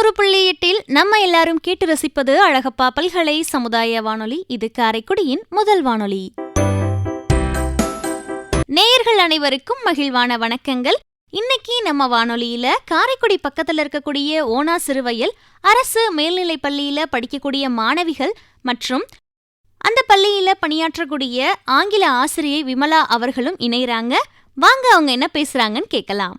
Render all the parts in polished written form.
90.8 நம்ம எல்லாரும் கேட்டு ரசிப்பது அழகப்பா பல்கலை சமுதாய வானொலி. இது காரைக்குடியின் முதல் வானொலி. நேயர்கள் அனைவருக்கும் மகிழ்வான வணக்கங்கள். இன்னைக்கு நம்ம வானொலியில காரைக்குடி பக்கத்துல இருக்கக்கூடிய ஓனா சிறுவயல் அரசு மேல்நிலைப் பள்ளியில படிக்கக்கூடிய மாணவிகள் மற்றும் அந்த பள்ளியில பணியாற்றக்கூடிய ஆங்கில ஆசிரியை விமலா அவர்களும் இணைகிறாங்க. வாங்க அவங்க என்ன பேசுறாங்கன்னு கேட்கலாம்.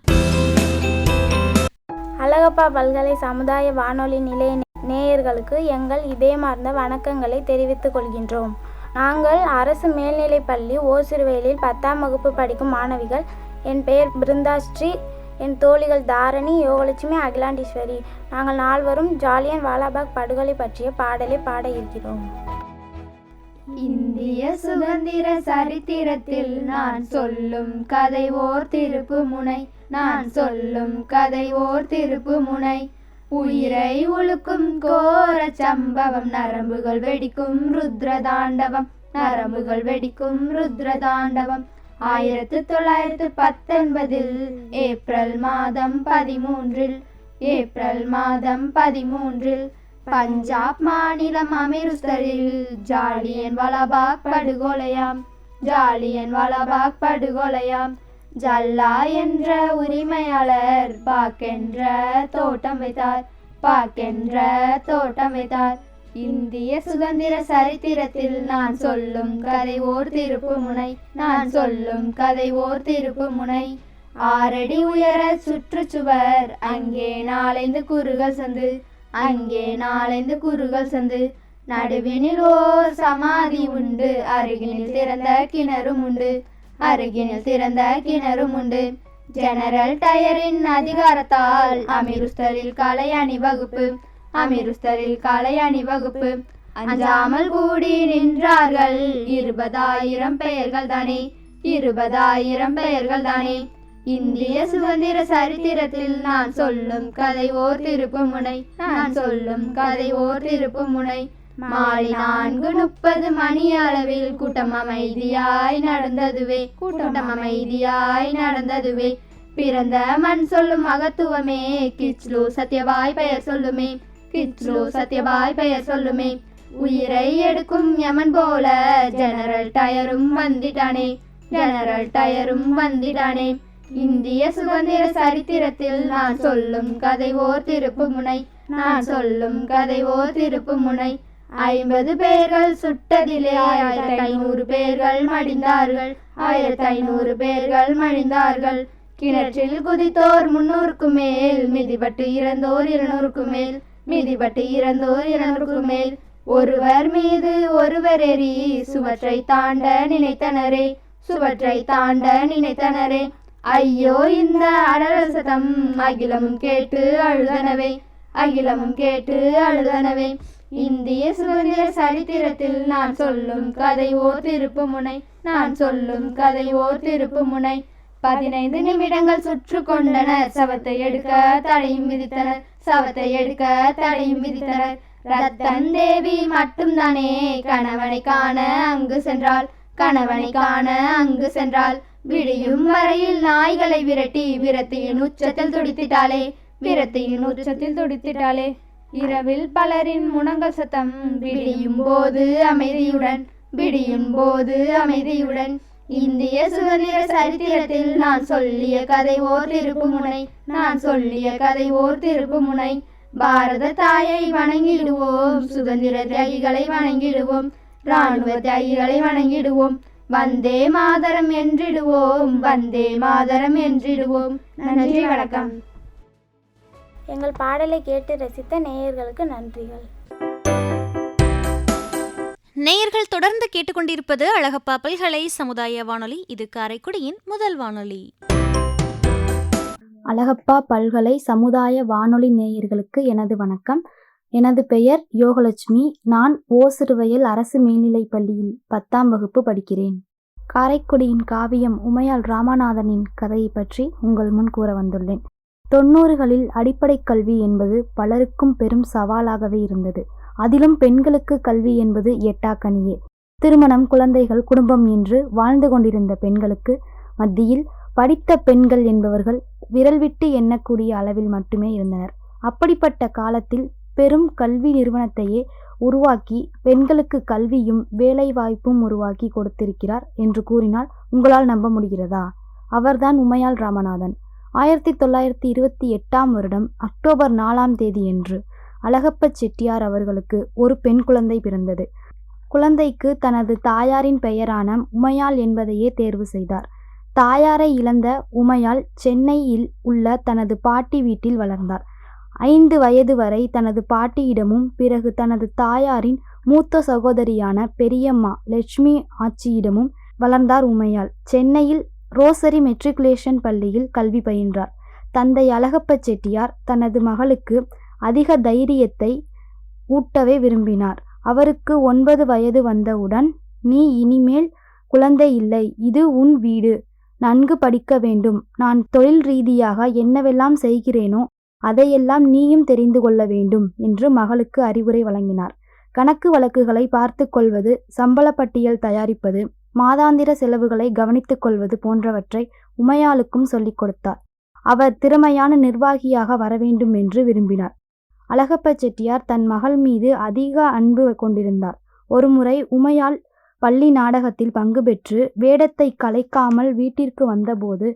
அழகப்பா பல்கலை சமுதாய வானொலி நிலைய நேயர்களுக்கு எங்கள் இதயமார்ந்த வணக்கங்களை தெரிவித்துக் கொள்கின்றோம். நாங்கள் அரசு மேல்நிலைப்பள்ளி ஓசிறுவயலில் 10ஆம் வகுப்பு படிக்கும் மாணவிகள். என் பெயர் பிருந்தாஸ்ரீ. என் தோழிகள் தாரணி, யோகலட்சுமி, அகிலாண்டீஸ்வரி. நாங்கள் நால்வரும் ஜாலியன் வாலாபாக் படுகொலை பற்றிய பாடலை பாட இருக்கிறோம். இந்திய சுதந்திர சரித்திரத்தில் நான் சொல்லும் கதை ஓர் திருப்பு முனை. நான் சொல்லும் கதை ஓர் திருப்பு முனை. உயிரை உழுக்கும் கோர சம்பவம், நரம்புகள் வெடிக்கும் ருத்ரதாண்டவம், நரம்புகள் வெடிக்கும் ருத்ரதாண்டவம். 1919 ஏப்ரல் மாதம் 13 பஞ்சாப் மாநிலம் அமிர்தசரில் ஜாலியன் வாலாபாக் படுகொலையாம். ஜாலியன் வாலாபாக் படுகொலையாம். ஜல்லா என்ற உரிமையாளர் பாக்கென்ற தோட்டம் வைத்தார். பாக்கென்ற தோட்டம் வைத்தார். இந்திய சுதந்திர சரித்திரத்தில் நான் சொல்லும் கதை ஓர் திருப்பு முனை. நான் சொல்லும் கதை ஓர் திருப்பு முனை. 6 அடி உயர சுற்றுச்சுவர், அங்கே 4 குறுகள் சந்து, அங்கே 4 குறுகள் சந்து. நடுவினில் ஓர் சமாதி உண்டு, அருகினில் திறந்த கிணறும் உண்டு, அருகினில் திறந்த கிணறும் உண்டு. ஜெனரல் டயரின் அதிகாரத்தால் அமிர்தசரில் கலை அணிவகுப்பு, அமிர்தசரில் கலை அணிவகுப்பு. அஞ்சாமல் கூடி நின்றார்கள் 20,000 பெயர்கள் தானே, 20,000 பெயர்கள் தானே. இந்திய சுதந்திர சரித்திரத்தில் நான் சொல்லும் கதை ஓர் திருப்பு முனை. நான் சொல்லும் கதை ஓர் திருப்பு முனை. மாலை 4:30 மணி அளவில் கூட்டம் அமைதியாய் நடந்ததுவே, கூட்டம் அமைதியாய் நடந்ததுவே. பிறந்த மண் சொல்லும் மகத்துவமே, கிச்லு சத்யபாய் பெயர் சொல்லுமே, கிச்லு சத்யபாய் பெயர் சொல்லுமே. உயிரை எடுக்கும் யமன் போல ஜெனரல் டயரும் வந்திட்டானே, ஜெனரல் டயரும் வந்திட்டானே. இந்திய சுதந்திர சரித்திரத்தில் நான் சொல்லும் கதை ஓர் திருப்பு முனை. நான் சொல்லும் கதை ஓர் திருப்பு முனை. 50 பேர்கள் சுட்டதிலே 1500 பேர்கள் மடிந்தார்கள், 1500 பேர்கள் மடிந்தார்கள். கிணற்றில் குதித்தோர் 300க்கு மேல், மிதிபட்டு இறந்தோர் 200க்கு மேல், மிதிபட்டு இறந்தோர் 200க்கு மேல். ஒருவர் மீது ஒருவர் எறி சுவற்றை தாண்ட நினைத்தனரே, சுவற்றை தாண்ட நினைத்தனரே. ஐயோ இந்த அடலசதம், அகிலமும் கேட்டு அழுதனவே, அகிலமும் கேட்டு அழுதனவே. இந்திய சுதந்திர சரித்திரத்தில் நான் சொல்லும் கதை ஓர் திருப்பு முனை. நான் சொல்லும் கதை ஓர் திருப்பு முனை. 15 நிமிடங்கள் சுற்று கொண்டனர், சவத்தை எடுக்க தடையும் விதித்தனர், சவத்தை எடுக்க தடையும் விதித்தனர். ரத்தன் தேவி மட்டும்தானே கணவனை காண அங்கு சென்றாள், கணவனை காண அங்கு சென்றாள். விடியும் வரையில் நாய்களை விரட்டி விரத்தியின் உச்சத்தில் துடித்திட்டாளே, விரத்தியின் உச்சத்தில் துடித்திட்டாளே. இரவில் பலரின் முழங்கல் சத்தம், விடியும் போது அமைதியுடன், விடியும் போது அமைதியுடன். இந்திய சுதந்திர சரித்திரத்தில் நான் சொல்லிய கதை ஓர் திருப்பு முனை. நான் சொல்லிய கதை ஓர் திருப்பு முனை. பாரத தாயை வணங்கிடுவோம், சுதந்திர தியாகிகளை வணங்கிடுவோம், இராணுவ தியாகிகளை வணங்கிடுவோம். வந்தே மாதரம் என்றிடுவோம், வந்தே மாதரம் என்றிடுவோம். நன்றி, வணக்கம். எங்கள் பாடலை கேட்டு ரசித்த நேயர்களுக்கு நன்றிகள். நேயர்கள் தொடர்ந்து கேட்டுக்கொண்டிருப்பது அழகப்பா பல்கலை சமுதாய வானொலி. இது காரைக்குடியின் முதல் வானொலி. அழகப்பா பல்கலை சமுதாய வானொலி நேயர்களுக்கு எனது வணக்கம். எனது பெயர் யோகலட்சுமி. நான் ஓசிறுவயல் அரசு மேல்நிலைப் பள்ளியில் 10ஆம் வகுப்பு படிக்கிறேன். காரைக்குடியின் காவியம் உமையாள் ராமநாதனின் கதையை பற்றி உங்கள் முன் கூற வந்துள்ளேன். 90களில் அடிப்படை கல்வி என்பது பலருக்கும் பெரும் சவாலாகவே இருந்தது. அதிலும் பெண்களுக்கு கல்வி என்பது எட்டாக்கனியே. திருமணம், குழந்தைகள், குடும்பம் என்று வாழ்ந்து கொண்டிருந்த பெண்களுக்கு மத்தியில் படித்த பெண்கள் என்பவர்கள் விரல் விட்டு எண்ணக்கூடிய அளவில் மட்டுமே இருந்தனர். அப்படிப்பட்ட காலத்தில் பெரும் கல்வி நிறுவனத்தையே உருவாக்கி பெண்களுக்கு கல்வியும் வேலைவாய்ப்பும் உருவாக்கி கொடுத்திருக்கிறார் என்று கூறினால் உங்களால் நம்ப முடிகிறதா? அவர்தான் உமையாள் ராமநாதன். 1928ஆம் வருடம் அக்டோபர் 4ஆம் தேதியன்று அழகப்ப செட்டியார் அவர்களுக்கு ஒரு பெண் குழந்தை பிறந்தது. குழந்தைக்கு தனது தாயாரின் பெயரான உமையாள் என்பதையே தேர்வு செய்தார். தாயாரை இழந்த உமையாள் சென்னையில் உள்ள தனது பாட்டி வீட்டில் வளர்ந்தார். 5 வயது வரை தனது பாட்டியிடமும் பிறகு தனது தாயாரின் மூத்த சகோதரியான பெரியம்மா லட்சுமி ஆச்சியிடமும் வளர்ந்தார் உமையாள். சென்னையில் ரோசரி மெட்ரிகுலேஷன் பள்ளியில் கல்வி பயின்றார். தந்தை அழகப்ப செட்டியார் தனது மகளுக்கு அதிக தைரியத்தை ஊட்டவே விரும்பினார். அவருக்கு 9 வயது வந்தவுடன், நீ இனிமேல் குழந்தை இல்லை, இது உன் வீடு, நன்கு படிக்க வேண்டும், நான் தொழில் ரீதியாக என்னவெல்லாம் செய்கிறேனோ அதையெல்லாம் நீயும் தெரிந்து கொள்ள வேண்டும் என்று மகளுக்கு அறிவுரை வழங்கினார். கணக்கு வழக்குகளை பார்த்து கொள்வது, சம்பள பட்டியல் தயாரிப்பது, மாதாந்திர செலவுகளை கவனித்துக் கொள்வது போன்றவற்றை உமையாளுக்கும் சொல்லிக் கொடுத்தார். அவர் திறமையான நிர்வாகியாக வரவேண்டும் என்று விரும்பினார். அழகப்ப செட்டியார் தன் மகள் மீது அதிக அன்பு கொண்டிருந்தார். ஒருமுறை உமையாள் பள்ளி நாடகத்தில் பங்கு பெற்று வேடத்தை கலைக்காமல் வீட்டிற்கு வந்தபோது,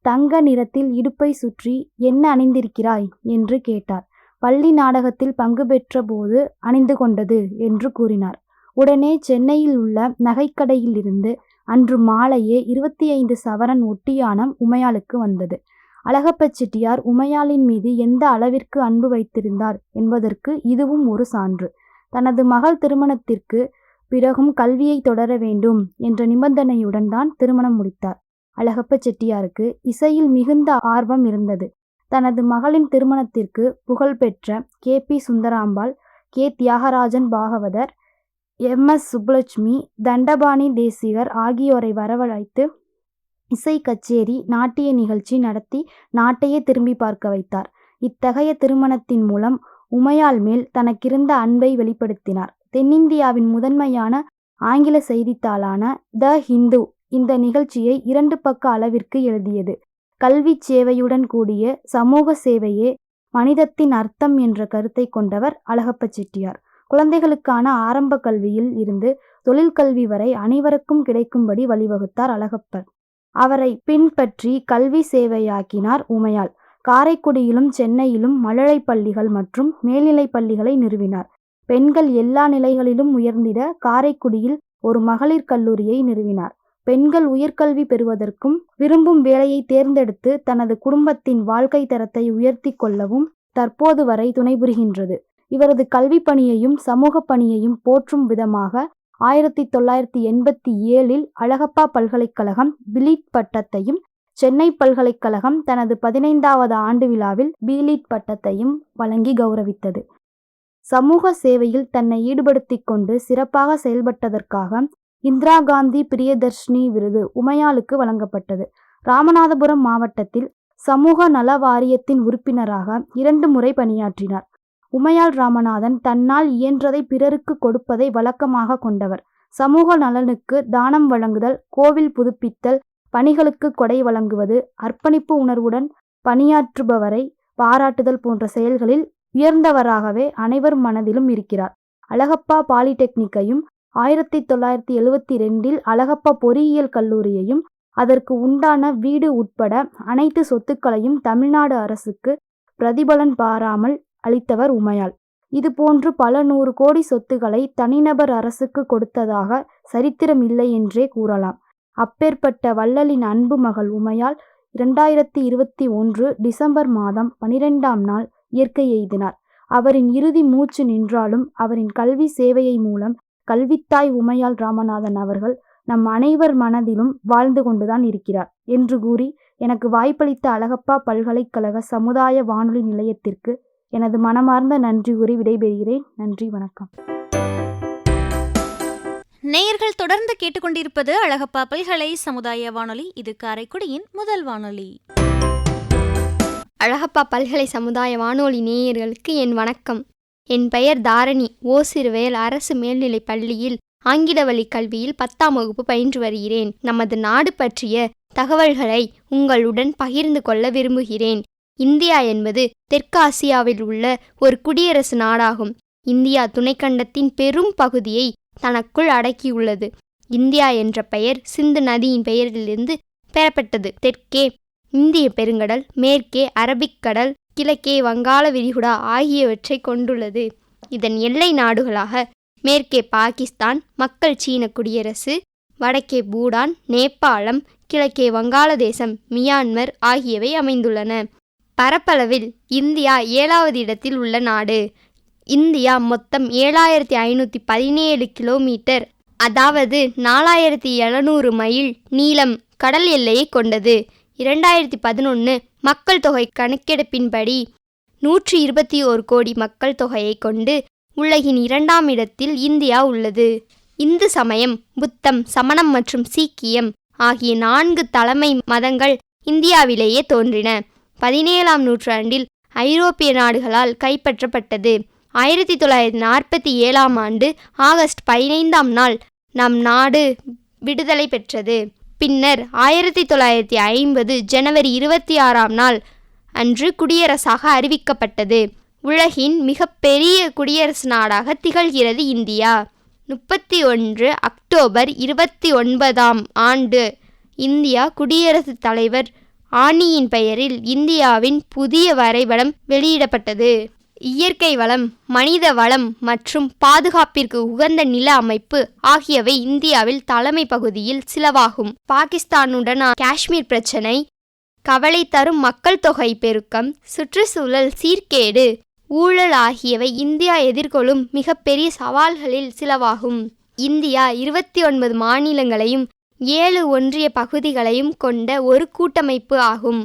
தங்க நிறத்தில் இடுப்பை சுற்றி என்ன அணிந்திருக்கிறாய் என்று கேட்டார். பள்ளி நாடகத்தில் பங்கு பெற்ற போது அணிந்து கொண்டது என்று கூறினார். உடனே சென்னையில் உள்ள நகைக்கடையில் இருந்து அன்று மாலையே 25 சவரன் ஒட்டியானம் உமையாளுக்கு வந்தது. அழகப்ப செட்டியார் உமையாளின் மீது எந்த அளவிற்கு அன்பு வைத்திருந்தார் என்பதற்கு இதுவும் ஒரு சான்று. தனது மகள் திருமணத்திற்கு பிறகும் கல்வியை தொடர வேண்டும் என்ற நிபந்தனையுடன் தான் திருமணம் முடித்தார். அழகப்ப செட்டியாருக்கு இசையில் மிகுந்த ஆர்வம் இருந்தது. தனது மகளின் திருமணத்திற்கு புகழ்பெற்ற K B. Sundarambal, K. Thyagarajan Bhagavathar, M S. Subbulakshmi, Dandapani Desikar ஆகியோரை வரவழைத்து இசை கச்சேரி, நாட்டிய நிகழ்ச்சி நடத்தி நாட்டையே திரும்பி பார்க்க வைத்தார். இத்தகைய திருமணத்தின் மூலம் உமையாள் மேல் தனக்கிருந்த அன்பை வெளிப்படுத்தினார். தென்னிந்தியாவின் முதன்மையான ஆங்கில செய்தித்தாளான த ஹிந்து இந்த நிகழ்ச்சியை 2 பக்க அளவிற்கு எழுதியது. கல்வி சேவையுடன் கூடிய சமூக சேவையே மனிதத்தின் அர்த்தம் என்ற கருத்தை கொண்டவர் அழகப்ப செட்டியார். குழந்தைகளுக்கான ஆரம்ப கல்வியில் இருந்து தொழிற்கல்வி வரை அனைவருக்கும் கிடைக்கும்படி வழிவகுத்தார் அழகப்பர். அவரை பின்பற்றி கல்வி சேவையாக்கினார் உமையாள். காரைக்குடியிலும் சென்னையிலும் மழலை பள்ளிகள் மற்றும் மேல்நிலைப் பள்ளிகளை நிறுவினார். பெண்கள் எல்லா நிலைகளிலும் உயர்ந்திட காரைக்குடியில் ஒரு மகளிர் கல்லூரியை நிறுவினார். பெண்கள் உயர்கல்வி பெறுவதற்கும் விரும்பும் வேலையை தேர்ந்தெடுத்து தனது குடும்பத்தின் வாழ்க்கை தரத்தை உயர்த்தி கொள்ளவும் தற்போது வரை துணை புரிகின்றது. இவரது கல்வி பணியையும் சமூக பணியையும் போற்றும் விதமாக 1987இல் அழகப்பா பல்கலைக்கழகம் பிலிட் பட்டத்தையும், சென்னை பல்கலைக்கழகம் தனது 15வது ஆண்டு விழாவில் பிலிட் பட்டத்தையும் வழங்கி கௌரவித்தது. சமூக சேவையில் தன்னை ஈடுபடுத்திக் கொண்டு சிறப்பாக செயல்பட்டதற்காக இந்திரா காந்தி பிரியதர்ஷினி விருது உமையாளுக்கு வழங்கப்பட்டது. ராமநாதபுரம் மாவட்டத்தில் சமூக நல வாரியத்தின் உறுப்பினராக 2 முறை பணியாற்றினார். உமையாள் ராமநாதன் தன்னால் இயன்றதை பிறருக்கு கொடுப்பதை வழக்கமாக கொண்டவர். சமூக நலனுக்கு தானம் வழங்குதல், கோவில் புதுப்பித்தல், பணிகளுக்கு கொடை வழங்குவது, அர்ப்பணிப்பு உணர்வுடன் பணியாற்றுபவரை பாராட்டுதல் போன்ற செயல்களில் உயர்ந்தவராகவே அனைவர் மனதிலும் இருக்கிறார். அழகப்பா பாலிடெக்னிக்கையும் 1972இல் அழகப்பா பொறியியல் கல்லூரியையும் அதற்கு உண்டான வீடு உட்பட அனைத்து சொத்துக்களையும் தமிழ்நாடு அரசுக்கு பிரதிபலன் பாராமல் அளித்தவர் உமையாள். இதுபோன்று பல 100 கோடி சொத்துக்களை தனிநபர் அரசுக்கு கொடுத்ததாக சரித்திரம் இல்லை என்றே கூறலாம். அப்பேற்பட்ட வள்ளலின் அன்பு மகள் உமையாள் 2021 டிசம்பர் மாதம் 12ஆம் நாள் இயற்கை எய்தினார். அவரின் இறுதி மூச்சு நின்றாலும் அவரின் கல்வி சேவையை மூலம் கல்வித்தாய் உமையாள் ராமநாதன் அவர்கள் நம் அனைவர் மனதிலும் வாழ்ந்து கொண்டுதான் இருக்கிறார் என்று கூறி எனக்கு வாய்ப்பளித்த அழகப்பா பல்கலைக்கழக சமுதாய வானொலி நிலையத்திற்கு எனது மனமார்ந்த நன்றி கூறி விடைபெறுகிறேன். நன்றி, வணக்கம். நேயர்கள் தொடர்ந்து கேட்டுக்கொண்டிருப்பது அழகப்பா பல்கலை சமுதாய வானொலி. இது காரைக்குடியின் முதல் வானொலி. அழகப்பா பல்கலை சமுதாய வானொலி நேயர்களுக்கு என் வணக்கம். என் பெயர் தாரணி. ஓசிறுவயல் அரசு மேல்நிலைப் பள்ளியில் ஆங்கில வழி கல்வியில் 10ஆம் வகுப்பு பயின்று வருகிறேன். நமது நாடு பற்றிய தகவல்களை உங்களுடன் பகிர்ந்து கொள்ள விரும்புகிறேன். இந்தியா என்பது தெற்காசியாவில் உள்ள ஒரு குடியரசு நாடாகும். இந்தியா துணைக்கண்டத்தின் பெரும் பகுதியை தனக்குள் அடக்கியுள்ளது. இந்தியா என்ற பெயர் சிந்து நதியின் பெயரிலிருந்து பெறப்பட்டது. தெற்கே இந்திய பெருங்கடல், மேற்கே அரபிக்கடல், கிழக்கே வங்காள விரிகுடா ஆகியவற்றை கொண்டுள்ளது. இதன் எல்லை நாடுகளாக மேற்கே பாகிஸ்தான் மக்கள் சீன குடியரசு, வடக்கே பூடான், நேபாளம், கிழக்கே வங்காளதேசம், மியான்மர் ஆகியவை அமைந்துள்ளன. பரப்பளவில் இந்தியா 7வது இடத்தில் உள்ள நாடு. இந்தியா மொத்தம் 7517 கிலோமீட்டர், அதாவது 4700 மைல் நீளம் கடல் எல்லையை கொண்டது. 2011 மக்கள் தொகை கணக்கெடுப்பின்படி 121 கோடி மக்கள் தொகையை கொண்டு உலகின் 2ஆம் இடத்தில் இந்தியா உள்ளது. இந்து சமயம், புத்தம், சமணம் மற்றும் சீக்கியம் ஆகிய 4 தலைமை மதங்கள் இந்தியாவிலேயே தோன்றின. 17ஆம் நூற்றாண்டில் ஐரோப்பிய நாடுகளால் கைப்பற்றப்பட்டது. 1947ஆம் ஆண்டு ஆகஸ்ட் 15ஆம் நாள் நம் நாடு விடுதலை பெற்றது. பின்னர் 1950 ஜனவரி 26ஆம் நாள் அன்று குடியரசாக அறிவிக்கப்பட்டது. உலகின் மிகப்பெரிய குடியரசு நாடாக திகழ்கிறது இந்தியா. 31 அக்டோபர் 29ஆம் ஆண்டு இந்தியா குடியரசுத் தலைவர் ஆனியின் பெயரில் இந்தியாவின் புதிய வரைபடம் வெளியிடப்பட்டது. இயற்கை வளம், மனித வளம் மற்றும் பாதுகாப்பிற்கு உகந்த நில அமைப்பு ஆகியவை இந்தியாவில் தலைமை பகுதியில் சிலவாகும். பாகிஸ்தானுடனான காஷ்மீர் பிரச்சினை, கவலை தரும் மக்கள் தொகை பெருக்கம், சுற்றுச்சூழல் சீர்கேடு, ஊழல் ஆகியவை இந்தியா எதிர்கொள்ளும் மிகப்பெரிய சவால்களில் சிலவாகும். இந்தியா 29 மாநிலங்களையும் 7 ஒன்றிய பகுதிகளையும் கொண்ட ஒரு கூட்டமைப்பு ஆகும்.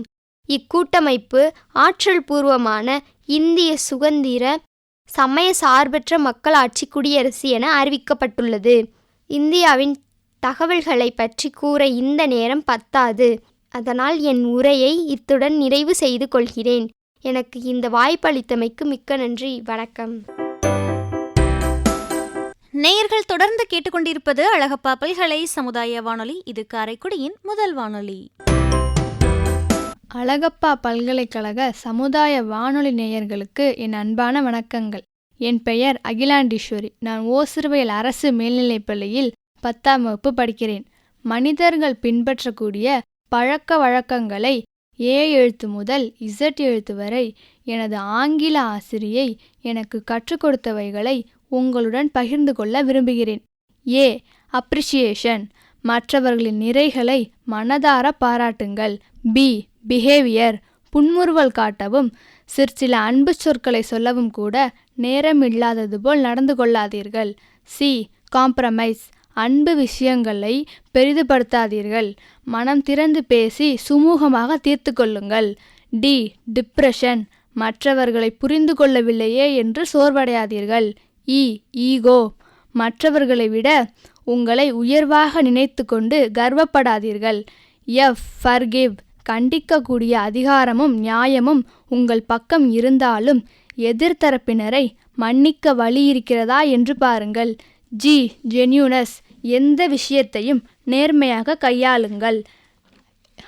இக்கூட்டமைப்பு ஆற்றல் பூர்வமான இந்திய சுதந்திர சமய சார்பற்ற மக்களாட்சி குடியரசு என அறிவிக்கப்பட்டுள்ளது. இந்தியாவின் தகவல்களை பற்றி கூற இந்த நேரம் பத்தாது. அதனால் என் உரையை இத்துடன் நிறைவு செய்து கொள்கிறேன். எனக்கு இந்த வாய்ப்பளித்தமைக்கு மிக்க நன்றி. வணக்கம். நேயர்கள் தொடர்ந்து கேட்டுக்கொண்டிருப்பது அழகப்பா பல்கலை சமுதாய வானொலி. இது காரைக்குடியின் முதல் வானொலி. அழகப்பா பல்கலைக்கழக சமுதாய வானொலி நேயர்களுக்கு என் அன்பான வணக்கங்கள். என் பெயர் அகிலாண்டீஸ்வரி. நான் ஓசிறுவயல் அரசு மேல்நிலைப்பள்ளியில் 10ஆம் வகுப்பு படிக்கிறேன். மனிதர்கள் பின்பற்றக்கூடிய பழக்க வழக்கங்களை ஏ எழுத்து முதல் இசட் எழுத்து வரை எனது ஆங்கில ஆசிரியை எனக்கு கற்றுக் கொடுத்தவைகளை உங்களுடன் பகிர்ந்து கொள்ள விரும்புகிறேன். ஏ. அப்ரிசியேஷன், மற்றவர்களின் நிறைகளை மனதார பாராட்டுங்கள். பி. பிஹேவியர், புன்முறுவல் காட்டவும் சிற்சில அன்பு சொற்களை சொல்லவும் கூட நேரமில்லாதது போல் நடந்து கொள்ளாதீர்கள். சி. காம்ப்ரமைஸ், அன்பு விஷயங்களை பெரிதுபடுத்தாதீர்கள். மனம் திறந்து பேசி சுமூகமாக தீர்த்து கொள்ளுங்கள். டி. டிப்ரெஷன், மற்றவர்களை புரிந்து கொள்ளவில்லையே என்று சோர்வடையாதீர்கள். இ. ஈகோ, மற்றவர்களை விட உங்களை உயர்வாக நினைத்து கொண்டு கர்வப்படாதீர்கள். எஃப். ஃபர்கிவ், கண்டிக்கக்கூடிய அதிகாரமும் நியாயமும் உங்கள் பக்கம் இருந்தாலும் எதிர்த்தரப்பினரை மன்னிக்க வழி இருக்கிறதா என்று பாருங்கள். ஜி. ஜென்யூனஸ், எந்த விஷயத்தையும் நேர்மையாக கையாளுங்கள்.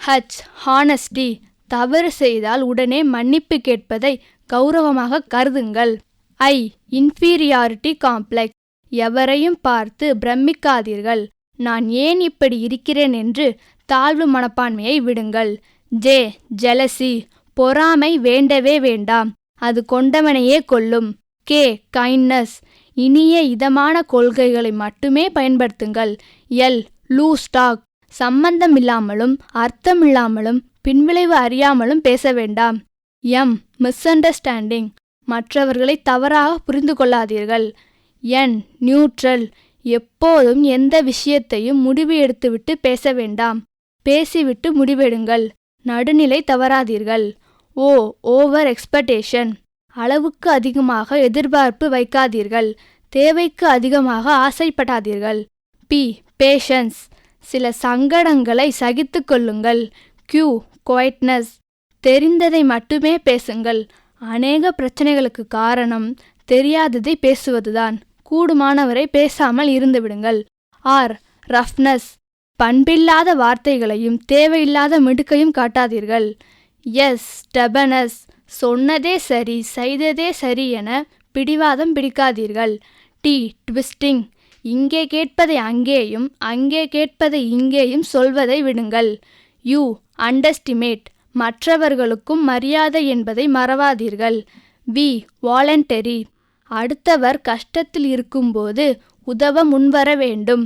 ஹச். ஹானஸ்டி, தவறு செய்தால் உடனே மன்னிப்பு கேட்பதை கௌரவமாக கருதுங்கள். ஐ. இன்ஃபீரியாரிட்டி காம்ப்ளெக்ஸ், எவரையும் பார்த்து பிரமிக்காதீர்கள். நான் ஏன் இப்படி இருக்கிறேன் என்று தாழ்வு மனப்பான்மையை விடுங்கள். ஜே. ஜெலசி, பொறாமை வேண்டவே வேண்டாம், அது கொண்டவனையே கொல்லும். கே. கைண்ட்னஸ், இனிய இதமான கொள்கைகளை மட்டுமே பயன்படுத்துங்கள். எல். லூஸ் டாக், சம்பந்தமில்லாமலும் அர்த்தமில்லாமலும் பின்விளைவு அறியாமலும் பேச வேண்டாம். எம். மிஸ் அண்டர்ஸ்டாண்டிங், மற்றவர்களை தவறாக புரிந்து கொள்ளாதீர்கள். என். நியூட்ரல், எப்போதும் எந்த விஷயத்தையும் முடிவு எடுத்துவிட்டு பேச வேண்டாம், பேசிவிட்டு முடிவெடுங்கள். நடுநிலை தவறாதீர்கள். ஓ. ஓவர் எக்ஸ்பெக்டேஷன், அளவுக்கு அதிகமாக எதிர்பார்ப்பு வைக்காதீர்கள், தேவைக்கு அதிகமாக ஆசைப்படாதீர்கள். பி. பேஷன்ஸ், சில சங்கடங்களை சகித்து கொள்ளுங்கள். கியூ. குவைட்னஸ், தெரிந்ததை மட்டுமே பேசுங்கள். அநேக பிரச்சனைகளுக்கு காரணம் தெரியாததை பேசுவதுதான். கூடுமானவரை பேசாமல் இருந்துவிடுங்கள். ஆர். ரஃப்னஸ், பண்பில்லாத வார்த்தைகளையும் தேவையில்லாத மிடுக்கையும் காட்டாதீர்கள். எஸ் ஸ்டெபனஸ், சொன்னதே சரி செய்ததே சரி என பிடிவாதம் பிடிக்காதீர்கள். டி ட்விஸ்டிங், இங்கே கேட்பதை அங்கேயும் அங்கே கேட்பதை இங்கேயும் சொல்வதை விடுங்கள். யூ அண்டர்ஸ்டிமேட், மற்றவர்களுக்கும் மரியாதை என்பதை மறவாதீர்கள். வி வாலண்டரி, அடுத்தவர் கஷ்டத்தில் இருக்கும்போது உதவ முன்வர வேண்டும்.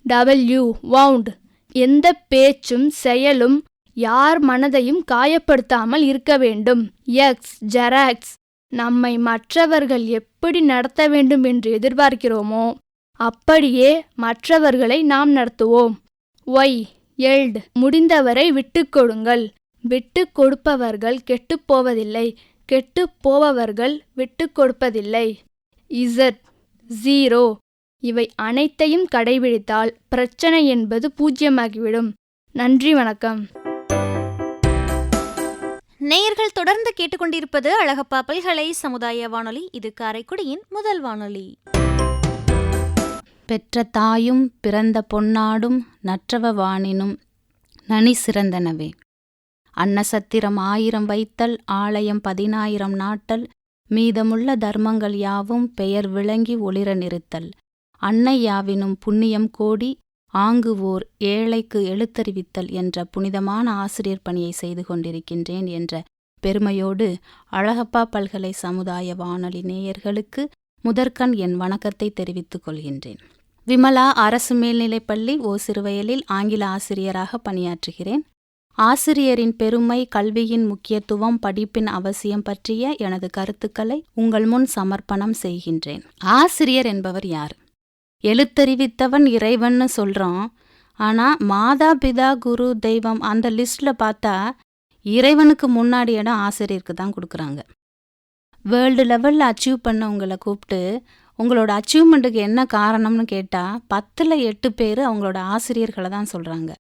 டபிள்யூ வவுண்ட், எந்த பேச்சும் செயலும் யார் மனதையும் காயப்படுத்தாமல் இருக்க வேண்டும். எக்ஸ் ஜெராக்ஸ், நம்மை மற்றவர்கள் எப்படி நடத்த வேண்டும் என்று எதிர்பார்க்கிறோமோ அப்படியே மற்றவர்களை நாம் நடத்துவோம். ஒய் எல்ட், முடிந்தவரை விட்டு கொடுங்கள். விட்டு கொடுப்பவர்கள் கெட்டுப்போவதில்லை, கெட்டுப்போபவர்கள் விட்டு கொடுப்பதில்லை. இசட் ஜீரோ, இவை அனைத்தையும் கடைபிடித்தால் பிரச்சனை என்பது பூஜ்யமாகிவிடும். நன்றி, வணக்கம். நேயர்கள் தொடர்ந்து கேட்டுக்கொண்டிருப்பது அழகப்பா பல்கலை சமுதாய வானொலி. இது காரைக்குடியின் முதல் வானொலி. பெற்ற தாயும் பிறந்த பொன்னாடும் நற்றவ வாணினும் நனி சிறந்தனவே. அன்னசத்திரம் 1000 வைத்தல், ஆலயம் 10,000 நாட்டல், மீதமுள்ள தர்மங்கள் யாவும் பெயர் விளங்கி ஒளிர நிறுத்தல். அன்னை யாவினும் புண்ணியம் கோடி, ஆங்கு ஓர் ஏழைக்கு எழுத்தறிவித்தல் என்ற புனிதமான ஆசிரியர் பணியை செய்து கொண்டிருக்கின்றேன் என்ற பெருமையோடு அழகப்பா பல்கலை சமுதாய வானொலி நேயர்களுக்கு முதற்கண் என் வணக்கத்தை தெரிவித்துக் கொள்கின்றேன். விமலா அரசு மேல்நிலைப்பள்ளி ஓசிறுவயலில் ஆங்கில ஆசிரியராக பணியாற்றுகிறேன். ஆசிரியரின் பெருமை, கல்வியின் முக்கியத்துவம், படிப்பின் அவசியம் பற்றிய எனது கருத்துக்களை உங்கள் முன் சமர்ப்பணம் செய்கின்றேன். ஆசிரியர் என்பவர் யார்? எழுத்தறிவித்தவன் இறைவன்னு சொல்கிறோம். ஆனால் மாதா பிதா குரு தெய்வம் அந்த லிஸ்டில் பார்த்தா இறைவனுக்கு முன்னாடி இடம் ஆசிரியருக்கு தான் கொடுக்குறாங்க. வேர்ல்டு லெவலில் அச்சீவ் பண்ணவங்களை கூப்பிட்டு உங்களோட அச்சீவ்மெண்ட்டுக்கு என்ன காரணம்னு கேட்டால் 10ல் 8 பேர் அவங்களோட ஆசிரியர்களை தான் சொல்கிறாங்க.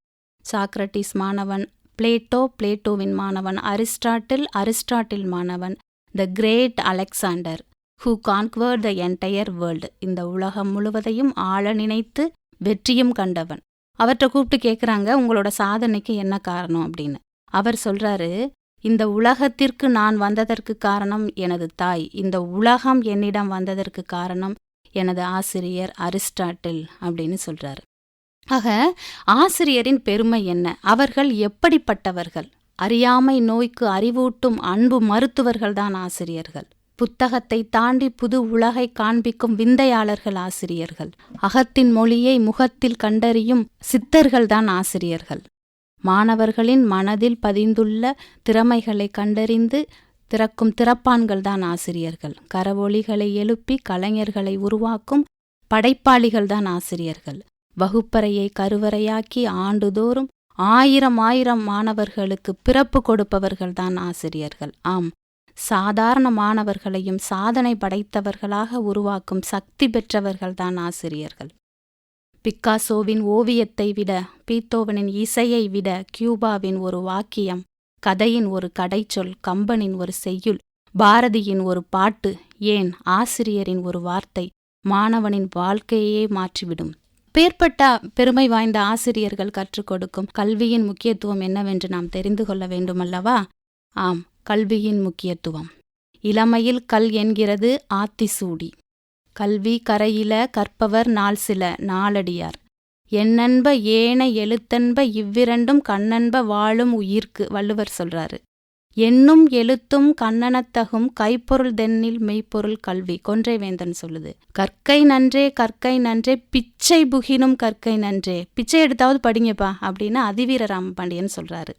சாக்ரட்டிஸ் மாணவன், பிளேட்டோவின் மாணவன், அரிஸ்டாட்டில் மாணவன், the great Alexander who conquered the entire world, இந்த உலகம் முழுவதையும் ஆள நினைத்து வெற்றியும் கண்டவன். அவர்கிட்ட கூப்பிட்டு கேட்குறாங்க உங்களோட சாதனைக்கு என்ன காரணம் அப்படின்னு. அவர் சொல்கிறாரு, இந்த உலகத்திற்கு நான் வந்ததற்கு காரணம் எனது தாய், இந்த உலகம் என்னிடம் வந்ததற்கு காரணம் எனது ஆசிரியர் அரிஸ்டாட்டில் அப்படின்னு சொல்கிறாரு. ஆக ஆசிரியரின் பெருமை என்ன? அவர்கள் எப்படிப்பட்டவர்கள்? அறியாமை நோய்க்கு அறிவூட்டும் அன்பு மருத்துவர்கள்தான் ஆசிரியர்கள். புத்தகத்தை தாண்டி புது உலகை காண்பிக்கும் விந்தையாளர்கள் ஆசிரியர்கள். அகத்தின் மொழியை முகத்தில் கண்டறியும் சித்தர்கள்தான் ஆசிரியர்கள். மாணவர்களின் மனதில் பதிந்துள்ள திறமைகளை கண்டறிந்து திறக்கும் திறப்பான்கள்தான் ஆசிரியர்கள். கரவொலிகளை எழுப்பி கலைஞர்களை உருவாக்கும் படைப்பாளிகள்தான் ஆசிரியர்கள். வகுப்பறையை கருவறையாக்கி ஆண்டுதோறும் 1000 மாணவர்களுக்கு பிறப்பு கொடுப்பவர்கள்தான் ஆசிரியர்கள். ஆம், சாதாரண மாணவர்களையும் சாதனை படைத்தவர்களாக உருவாக்கும் சக்தி பெற்றவர்கள்தான் ஆசிரியர்கள். பிக்காசோவின் ஓவியத்தை விட, பீத்தோவனின் இசையை விட, கியூபாவின் ஒரு வாக்கியம், கதையின் ஒரு கடைச்சொல், கம்பனின் ஒரு செய்யுள், பாரதியின் ஒரு பாட்டு, ஏன் ஆசிரியரின் ஒரு வார்த்தை மாணவனின் வாழ்க்கையே மாற்றிவிடும். பேர்பட்ட பெருமை வாய்ந்த ஆசிரியர்கள் கற்றுக் கொடுக்கும் கல்வியின் முக்கியத்துவம் என்னவென்று நாம் தெரிந்து கொள்ள வேண்டுமல்லவா? ஆம், கல்வியின் முக்கியத்துவம். இளமையில் கல் என்கிறது ஆத்திசூடி. கல்வி கரையில கற்பவர் நாள் சில நாளடியார். எண்ணன்ப ஏன எழுத்தன்ப இவ்விரண்டும் கண்ணன்ப வாழும் உயிர்க்கு வள்ளுவர் சொல்றாரு. எண்ணும் எழுத்தும் கண்ணனத்தகும் கைப்பொருள் தென்னில் மெய்ப்பொருள் கல்வி கொன்றைவேந்தன் சொல்லுது. கற்கை நன்றே பிச்சை புகினும் கற்கை நன்றே, பிச்சை எடுத்தாவது படிங்கப்பா அப்படின்னு அதிவீர ராமபாண்டியன் சொல்றாரு.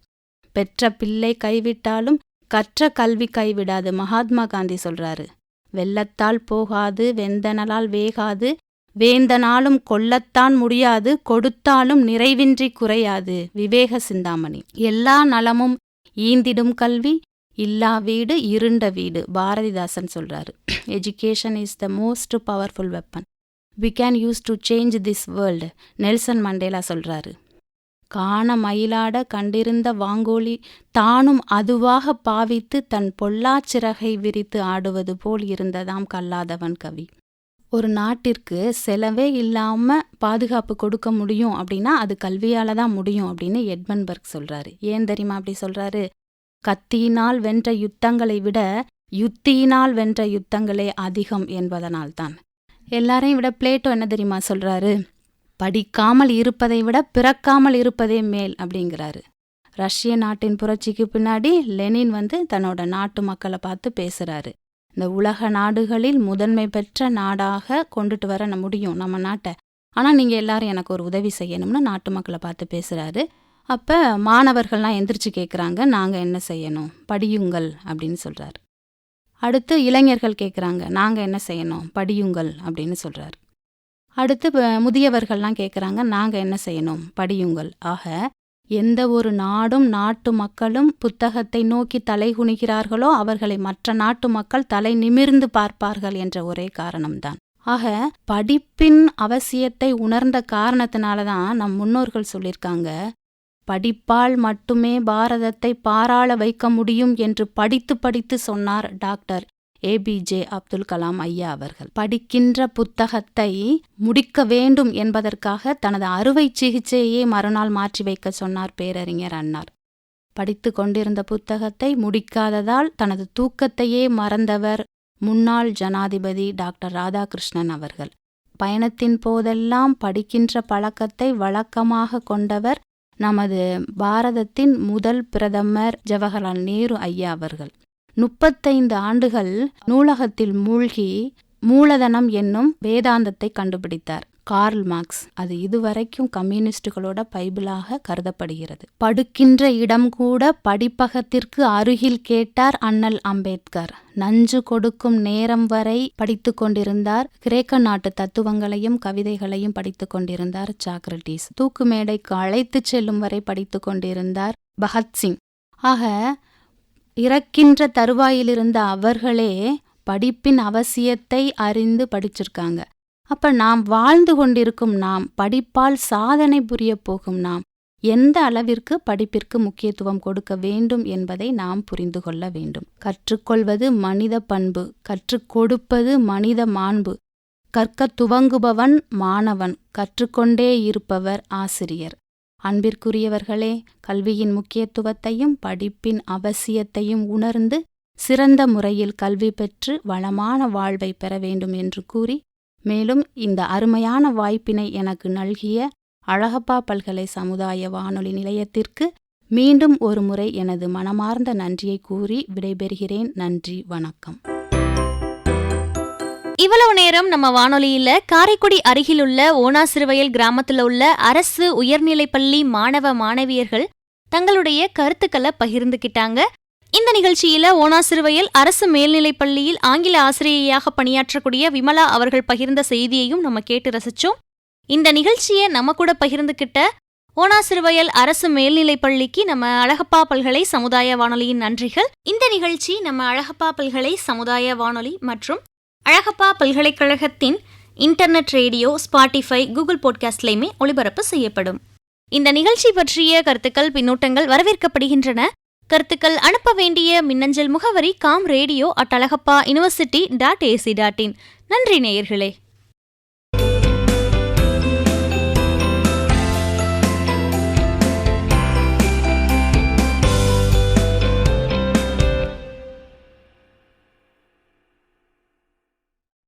பெற்ற பிள்ளை கைவிட்டாலும் கற்ற கல்வி கைவிடாது மகாத்மா காந்தி சொல்றாரு. வெள்ளத்தால் போகாது வெந்தனலால் வேகாது, வேந்தனாலும் கொல்லத்தான் முடியாது, கொடுத்தாலும் நிறைவின்றி குறையாது விவேக சிந்தாமணி. எல்லா நலமும் ஈந்திடும் கல்வி, இல்லா வீடு இருண்ட வீடு பாரதிதாசன் சொல்றாரு. Education is the most powerful weapon we can use to change this world Nelson Mandela சொல்றாரு. காண மயிலாட கண்டிருந்த வாங்கோலி தானும் அதுவாக பாவித்து தன் பொல்லாச்சிறகை விரித்து ஆடுவது போல் இருந்ததாம் கல்லாதவன் கவி. ஒரு நாட்டிற்கு செலவே இல்லாம பாதுகாப்பு கொடுக்க முடியும் அப்படின்னா அது கல்வியால தான் முடியும் அப்படின்னு எட்மன்பர்க் சொல்றாரு. ஏன் தெரியுமா அப்படி சொல்றாரு? கத்தியினால் வென்ற யுத்தங்களை விட யுத்தியினால் வென்ற யுத்தங்களே அதிகம் என்பதனால்தான். எல்லாரையும் விட பிளேட்டோ என்ன தெரியுமா சொல்றாரு? படிக்காமல் இருப்பதை விட பிறக்காமல் இருப்பதே மேல் அப்படிங்கிறாரு. ரஷ்ய நாட்டின் புரட்சிக்கு பின்னாடி லெனின் தன்னோட நாட்டு மக்களை பார்த்து பேசுறாரு. இந்த உலக நாடுகளில் முதன்மை பெற்ற நாடாக கொண்டுட்டு வர முடியும் நம்ம நாட்டை, ஆனால் நீங்கள் எல்லாரும் எனக்கு ஒரு உதவி செய்யணும்னு நாட்டு மக்களை பார்த்து பேசுகிறாரு. அப்போ மாணவர்கள்லாம் எந்திரிச்சு கேட்குறாங்க, நாங்கள் என்ன செய்யணும்? படியுங்கள் அப்படின்னு சொல்கிறார். அடுத்து இளைஞர்கள் கேட்குறாங்க, நாங்கள் என்ன செய்யணும்? படியுங்கள் அப்படின்னு சொல்கிறார். அடுத்து முதியவர்கள்லாம் கேட்குறாங்க, நாங்கள் என்ன செய்யணும்? படியுங்கள். ஆக எந்த ஒரு நாடும் நாட்டு மக்களும் புத்தகத்தை நோக்கி தலை குனிகிறார்களோ அவர்களை மற்ற நாட்டு மக்கள் தலை நிமிர்ந்து பார்ப்பார்கள் என்ற ஒரே காரணம்தான். ஆக படிப்பின் அவசியத்தை உணர்ந்த காரணத்தினால தான் நம் முன்னோர்கள் சொல்லியிருக்காங்க, படிப்பால் மட்டுமே பாரதத்தை பாராள வைக்க முடியும் என்று படித்து படித்து சொன்னார் டாக்டர் ஏபிஜே அப்துல் கலாம் ஐயா அவர்கள். படிக்கின்ற புத்தகத்தை முடிக்க வேண்டும் என்பதற்காக தனது அறுவை சிகிச்சையே மறுநாள் மாற்றி வைக்க சொன்னார் பேரறிஞர் அன்னார். படித்து கொண்டிருந்த புத்தகத்தை முடிக்காததால் தனது தூக்கத்தையே மறந்தவர் முன்னாள் ஜனாதிபதி டாக்டர் ராதாகிருஷ்ணன் அவர்கள். பயணத்தின் போதெல்லாம் படிக்கின்ற பழக்கத்தை வழக்கமாக கொண்டவர் நமது பாரதத்தின் முதல் பிரதமர் ஜவஹர்லால் நேரு ஐயா அவர்கள். 35 ஆண்டுகள் நூலகத்தில் மூழ்கி மூலதனம் என்னும் வேதாந்தத்தை கண்டுபிடித்தார் கார்ல் மார்க்ஸ். அது இதுவரைக்கும் கம்யூனிஸ்டுகளோட பைபிளாக கருதப்படுகிறது. படுக்கின்ற இடம் கூட படிப்பகத்திற்கு அருகில் கேட்டார் அண்ணல் அம்பேத்கர். நஞ்சு கொடுக்கும் நேரம் வரை படித்து கொண்டிருந்தார். கிரேக்க நாட்டு தத்துவங்களையும் கவிதைகளையும் படித்து கொண்டிருந்தார் சாக்ரட்டிஸ். தூக்கு மேடைக்கு அழைத்து செல்லும் வரை படித்து கொண்டிருந்தார் பகத்சிங். ஆக இறக்கின்ற தருவாயிலிருந்த அவர்களே படிப்பின் அவசியத்தை அறிந்து படிச்சிருக்காங்க. அப்ப நாம் வாழ்ந்து கொண்டிருக்கும் நாம், படிப்பால் சாதனை புரிய போகும் நாம், எந்த அளவிற்கு படிப்பிற்கு முக்கியத்துவம் கொடுக்க வேண்டும் என்பதை நாம் புரிந்து கொள்ள வேண்டும். கற்றுக்கொள்வது மனித பண்பு, கற்றுக் கொடுப்பது மனித மாண்பு. கற்க துவங்குபவன் மாணவன், கற்றுக்கொண்டே இருப்பவர் ஆசிரியர். அன்பிற்குரியவர்களே, கல்வியின் முக்கியத்துவத்தையும் படிப்பின் அவசியத்தையும் உணர்ந்து சிறந்த முறையில் கல்வி பெற்று வளமான வாழ்வை பெற வேண்டும் என்று கூறி, மேலும் இந்த அருமையான வாய்ப்பினை எனக்கு நல்கிய அழகப்பா பல்கலை சமுதாய வானொலி நிலையத்திற்கு மீண்டும் ஒரு முறை எனது மனமார்ந்த நன்றியை கூறி விடைபெறுகிறேன். நன்றி, வணக்கம். இவ்வளவு நேரம் நம்ம வானொலியில காரைக்குடி அருகிலுள்ள ஓனாசிறுவயல் கிராமத்துல உள்ள அரசு உயர்நிலைப்பள்ளி மாணவ மாணவியர்கள் தங்களுடைய கருத்துக்களை பகிர்ந்துக்கிட்டாங்க. இந்த நிகழ்ச்சியில ஓனாசிறுவயல் அரசு மேல்நிலைப்பள்ளியில் ஆங்கில ஆசிரியையாக பணியாற்றக்கூடிய விமலா அவர்கள் பகிர்ந்த செய்தியையும் நம்ம கேட்டு ரசிச்சோம். இந்த நிகழ்ச்சியை நம்ம கூட பகிர்ந்துக்கிட்ட ஓனாசிறுவயல் அரசு மேல்நிலைப்பள்ளிக்கு நம்ம அழகப்பா பல்கலை சமுதாய வானொலியின் நன்றிகள். இந்த நிகழ்ச்சி நம்ம அழகப்பா பல்கலை சமுதாய வானொலி மற்றும் அழகப்பா பல்கலைக்கழகத்தின் இன்டர்நெட் ரேடியோ, ஸ்பாட்டிஃபை, கூகுள் பாட்காஸ்ட்லையுமே ஒளிபரப்பு செய்யப்படும். இந்த நிகழ்ச்சி பற்றிய கருத்துக்கள், பின்னூட்டங்கள் வரவேற்கப்படுகின்றன. கருத்துக்கள் அனுப்ப வேண்டிய மின்னஞ்சல் முகவரி comradio@alagappa.university.ac.in. நன்றி நேயர்களே.